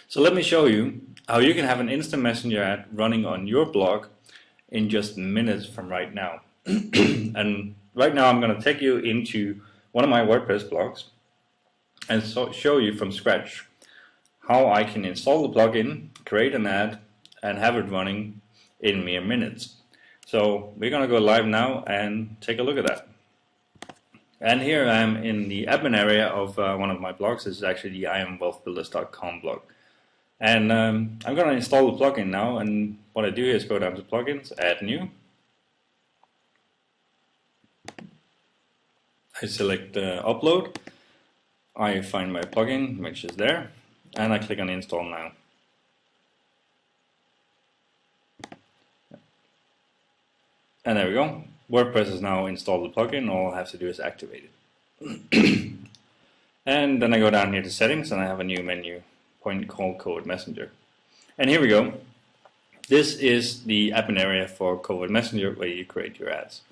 So let me show you how you can have an instant messenger ad running on your blog in just minutes from right now. And right now I'm going to take you into one of my WordPress blogs and show you from scratch how I can install the plugin, create an ad, and have it running in mere minutes. So we're going to go live now and take a look at that. And here I am in the admin area of one of my blogs. This is actually the IamWealthBuilders.com blog. And I'm going to install the plugin now, and what I do is go down to plugins, add new. I select upload. I find my plugin, which is there, and I click on install now. And there we go. WordPress has now installed the plugin. All I have to do is activate it. And then I go down here to settings, and I have a new menu point called Covert Messenger. And here we go. This is the admin area for Covert Messenger where you create your ads.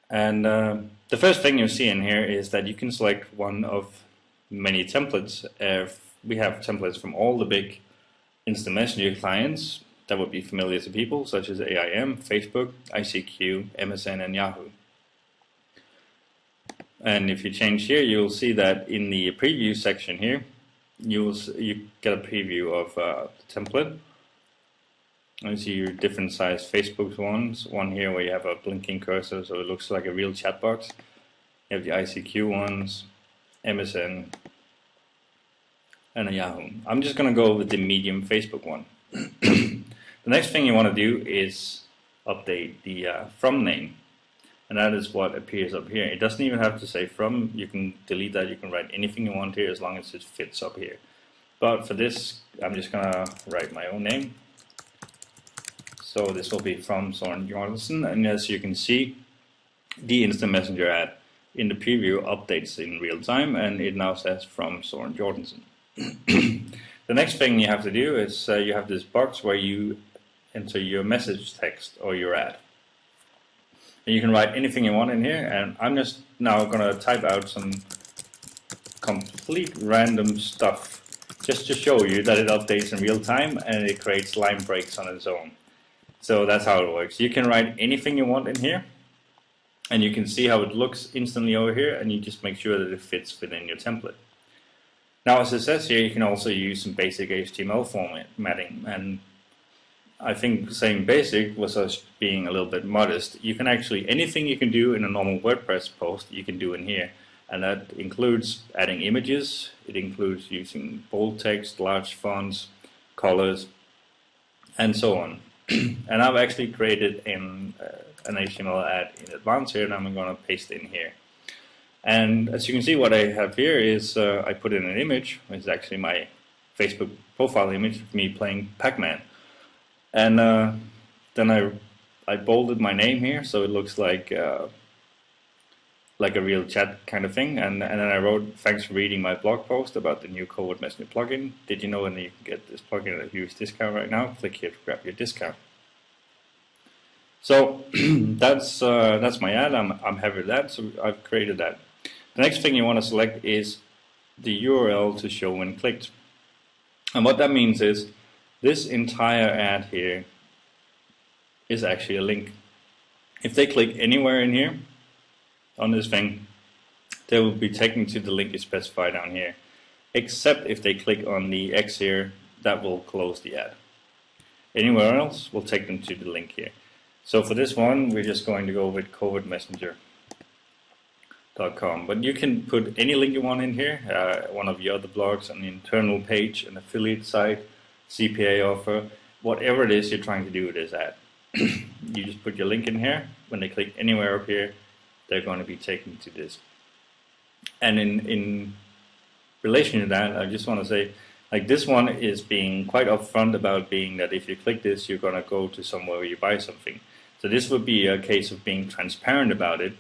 And the first thing you see in here is that you can select one of many templates. We have templates from all the big instant messenger clients that would be familiar to people, such as AIM, Facebook, ICQ, MSN, and Yahoo. And if you change here, you'll see that in the preview section here, you get a preview of the template. You see your different size Facebook ones. One here where you have a blinking cursor, so it looks like a real chat box. You have the ICQ ones, MSN, and a Yahoo. I'm just going to go with the medium Facebook one. The next thing you want to do is update the from name, and that is what appears up here. It doesn't even have to say from. You can delete that. You can write anything you want here as long as it fits up here. But for this, I'm just going to write my own name. So this will be from Søren Jorgensen, and as you can see, the instant messenger ad in the preview updates in real time, and it now says from Søren Jorgensen. The next thing you have to do is you have this box where you enter your message text or your ad. And you can write anything you want in here, and I'm just now going to type out some complete random stuff just to show you that it updates in real time and it creates line breaks on its own. So that's how it works. You can write anything you want in here, and you can see how it looks instantly over here, and you just make sure that it fits within your template. Now, as it says here, you can also use some basic HTML formatting, and I think saying basic was us being a little bit modest. You can actually, anything you can do in a normal WordPress post, you can do in here, and that includes adding images, it includes using bold text, large fonts, colors, and so on. And I've actually created an HTML ad in advance here, and I'm going to paste it in here. And as you can see, what I have here is I put in an image, which is actually my Facebook profile image of me playing Pac-Man. And then I bolded my name here, so it looks like a real chat kind of thing. And then I wrote, thanks for reading my blog post about the new Covert Messenger plugin. Did you know when you can get this plugin at a huge discount right now? Click here to grab your discount. So that's my ad. I'm happy with that. So I've created that. The next thing you want to select is the URL to show when clicked. And what that means is this entire ad here is actually a link. If they click anywhere in here on this thing, they will be taken to the link you specify down here, except if they click on the X here, that will close the ad. Anywhere else will take them to the link here. So for this one, we're just going to go with Covert Messenger. .com. But you can put any link you want in here, one of your other blogs, an internal page, an affiliate site, CPA offer, whatever it is you're trying to do with this ad. You just put your link in here. When they click anywhere up here, they're going to be taken to this. And in relation to that, I just want to say, like, this one is being quite upfront about being that if you click this, you're going to go to somewhere where you buy something. So this would be a case of being transparent about it.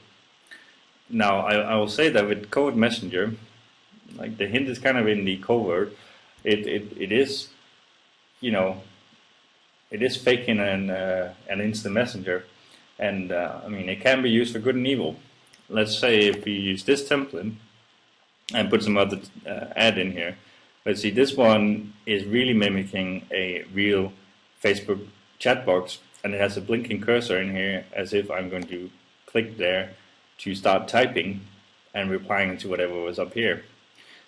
Now, I will say that with Covert Messenger, like, the hint is kind of in the covert. It is, you know, it is faking an instant messenger, and I mean, it can be used for good and evil. Let's say if you use this template and put some other ad in here, But see, this one is really mimicking a real Facebook chat box, and it has a blinking cursor in here as if I'm going to click there to start typing and replying to whatever was up here.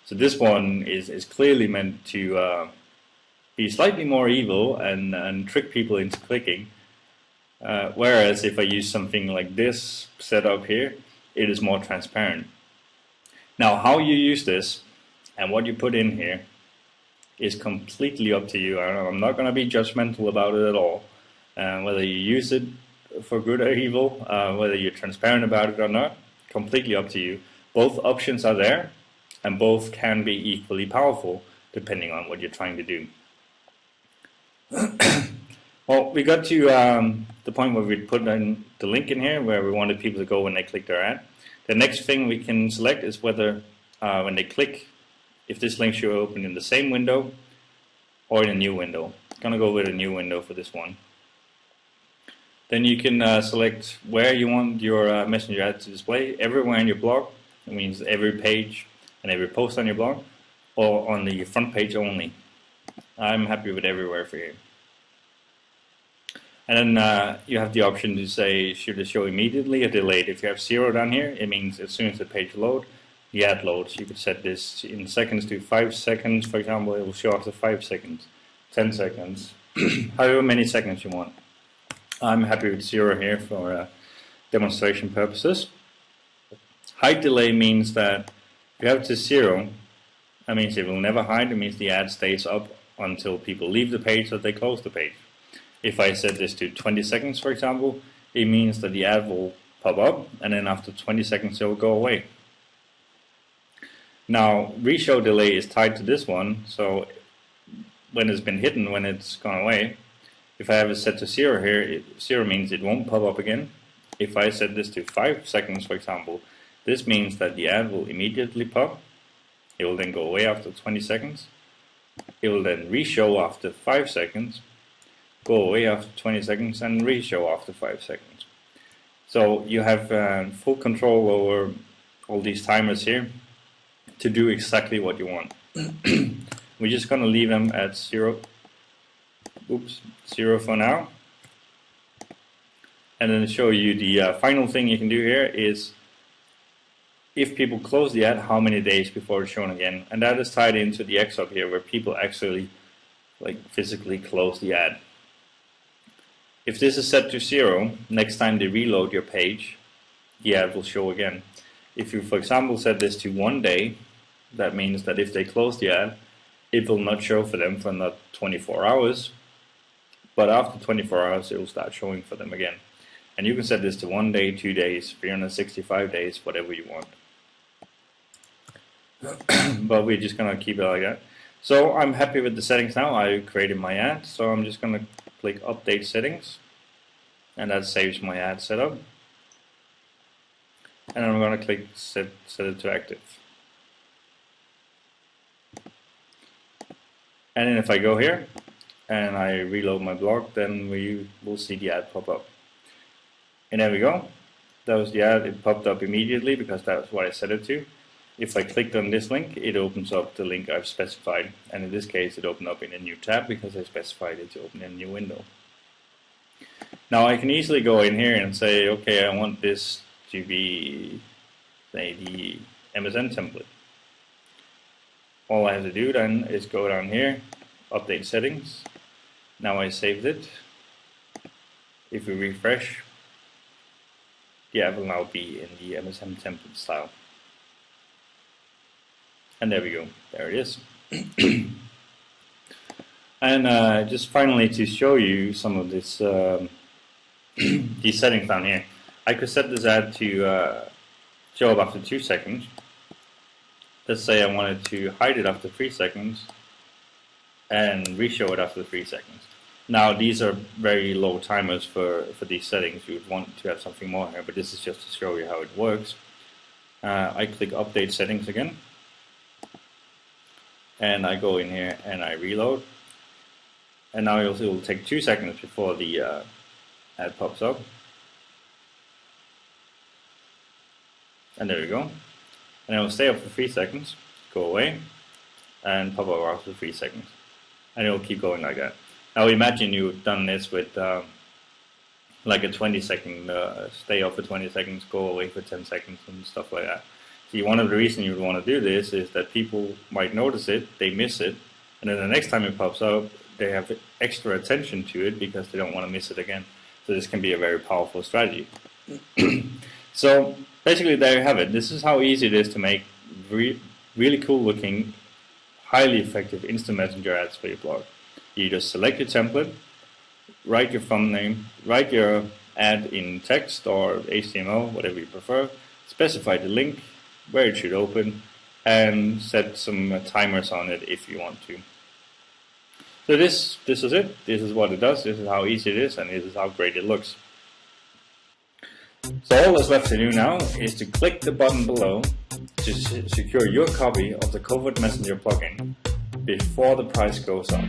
So this one is clearly meant to be slightly more evil and trick people into clicking, whereas if I use something like this set up here, it is more transparent. Now, how you use this and what you put in here is completely up to you. I'm not going to be judgmental about it at all. Whether you use it for good or evil, whether you're transparent about it or not, completely up to you. Both options are there, and both can be equally powerful depending on what you're trying to do. Well, we got to the point where we put in the link in here where we wanted people to go when they click their ad. The next thing we can select is whether when they click, if this link should open in the same window or in a new window. I'm going to go with a new window for this one. Then you can select where you want your messenger ad to display, everywhere in your blog. It means every page and every post on your blog, or on the front page only. I'm happy with everywhere for you. And then you have the option to say, should it show immediately or delayed? If you have 0 down here, it means as soon as the page loads, the ad loads. You could set this in seconds to 5 seconds, for example. It will show after 5 seconds, 10 seconds, however many seconds you want. I'm happy with 0 here for demonstration purposes. Hide delay means that if you have it to 0, that means it will never hide. It means the ad stays up until people leave the page or they close the page. If I set this to 20 seconds, for example, it means that the ad will pop up and then after 20 seconds it will go away. Now, reshow delay is tied to this one, so when it's been hidden, when it's gone away, if I have it set to 0 here, 0 means it won't pop up again. If I set this to 5 seconds, for example, this means that the ad will immediately pop. It will then go away after 20 seconds. It will then reshow after 5 seconds, go away after 20 seconds, and reshow after 5 seconds. So you have full control over all these timers here to do exactly what you want. We're just going to leave them at 0. Oops, 0 for now. And then show you the final thing you can do here is if people close the ad, how many days before it's shown again. And that is tied into the X up here where people actually physically close the ad. If this is set to 0, next time they reload your page, the ad will show again. If you, for example, set this to 1 day, that means that if they close the ad, it will not show for them for not 24 hours, but after 24 hours, it will start showing for them again. And you can set this to 1 day, 2 days, 365 days, whatever you want. But we're just going to keep it like that. So I'm happy with the settings now. I created my ad, so I'm just going to click Update Settings, and that saves my ad setup. And I'm going to click Set it to Active. And then if I go here and I reload my blog, then we will see the ad pop up. And there we go. That was the ad. It popped up immediately because that's what I set it to. If I clicked on this link, it opens up the link I've specified. And in this case, it opened up in a new tab because I specified it to open in a new window. Now I can easily go in here and say, okay, I want this to be, say, the MSN template. All I have to do then is go down here, update settings. Now I saved it. If we refresh, the ad will now be in the MSN template style. And there we go, there it is. And just finally to show you some of this, these settings down here. I could set this ad to show up after 2 seconds. Let's say I wanted to hide it after 3 seconds and reshow it after 3 seconds. Now these are very low timers for these settings. You would want to have something more here, but this is just to show you how it works. I click Update Settings again. And I go in here and I reload. And now it will take 2 seconds before the ad pops up. And there we go. And it will stay up for 3 seconds, go away, and pop up after 3 seconds. And it will keep going like that. Now imagine you've done this with like a 20-second, stay off for 20 seconds, go away for 10 seconds and stuff like that. See, one of the reasons you would want to do this is that people might notice it, they miss it, and then the next time it pops up, they have extra attention to it because they don't want to miss it again. So this can be a very powerful strategy. So basically there you have it. This is how easy it is to make really cool looking, highly effective instant messenger ads for your blog. You just select your template, write your thumbnail, write your ad in text or HTML, whatever you prefer, specify the link, where it should open, and set some timers on it if you want to. So this is it. This is what it does. This is how easy it is, and this is how great it looks. So all that's left to do now is to click the button below to secure your copy of the Covert Messenger plugin before the price goes up.